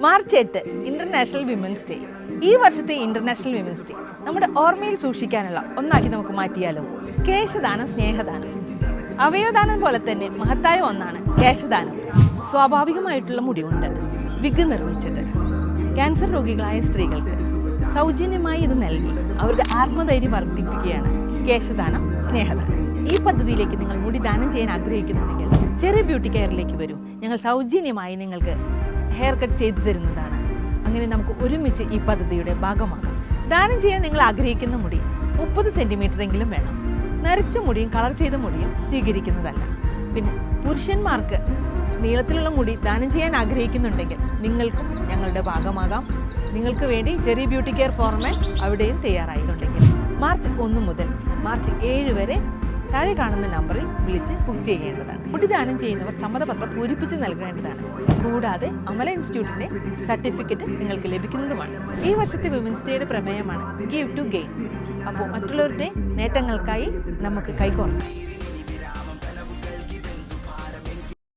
March 8 international women's day. ഈ വർഷത്തെ international women's day നമ്മുടെ ഓർമ്മയിൽ സൂക്ഷിക്കാനുള്ള ഒന്നാക്കി നമുക്ക് മാറ്റിയാലോ? കേശദാനം, സ്നേഹദാനം. അവയവദാനം പോലെ തന്നെ മഹത്തായ ഒന്നാണ് കേശദാനം. സ്വാഭാവികമായിട്ടുള്ള മുടി കൊണ്ട് വിഗ് നിർമ്മിച്ചിട്ട് ക്യാൻസർ രോഗികളായ സ്ത്രീകൾക്ക് സൗജന്യമായി ഇത് നൽകി അവരുടെ ആത്മധൈര്യം വർദ്ധിപ്പിക്കുകയാണ് കേശദാനം, സ്നേഹദാനം. ഈ പദ്ധതിയിലേക്ക് നിങ്ങൾ മുടി ദാനം ചെയ്യാൻ ആഗ്രഹിക്കുന്നുണ്ടെങ്കിൽ ചെറിയ ബ്യൂട്ടി കെയറിലേക്ക് വരൂ. ഞങ്ങൾ സൗജന്യമായി നിങ്ങൾക്ക് ഹെയർ കട്ട് ചെയ്തു തരുന്നതാണ്. അങ്ങനെ നമുക്ക് ഒരുമിച്ച് ഈ പദ്ധതിയുടെ ഭാഗമാകാം. ദാനം ചെയ്യാൻ നിങ്ങൾ ആഗ്രഹിക്കുന്ന മുടി 30 സെൻറ്റിമീറ്റർ എങ്കിലും വേണം. നരച്ച മുടിയും കളർ ചെയ്ത മുടിയും സ്വീകരിക്കുന്നതല്ല. പിന്നെ പുരുഷന്മാർക്ക് നീളത്തിലുള്ള മുടി ദാനം ചെയ്യാൻ ആഗ്രഹിക്കുന്നുണ്ടെങ്കിൽ നിങ്ങൾക്കും ഞങ്ങളുടെ ഭാഗമാകാം. നിങ്ങൾക്ക് വേണ്ടി ചെറിയ ബ്യൂട്ടി കെയർ ഫോർമാൻ അവിടെയും തയ്യാറായിട്ടുണ്ടെങ്കിൽ മാർച്ച് 1 മുതൽ മാർച്ച് 7 വരെ താഴെ കാണുന്ന നമ്പറിൽ വിളിച്ച് ബുക്ക് ചെയ്യേണ്ടതാണ്. മുടി ദാനം ചെയ്യുന്നവർ സമ്മതപത്രം പൂരിപ്പിച്ച് നൽകേണ്ടതാണ്. കൂടാതെ അമല ഇൻസ്റ്റിറ്റ്യൂട്ടിന്റെ സർട്ടിഫിക്കറ്റ് നിങ്ങൾക്ക് ലഭിക്കുന്നതുമാണ്. ഈ വർഷത്തെ വിമൻസ് ഡേയുടെ പ്രമേയമാണ് ഗിവ് ടു ഗെയിൻ. അപ്പോൾ മറ്റുള്ളവരുടെ നേട്ടങ്ങൾക്കായി നമുക്ക് കൈകോർക്കാം.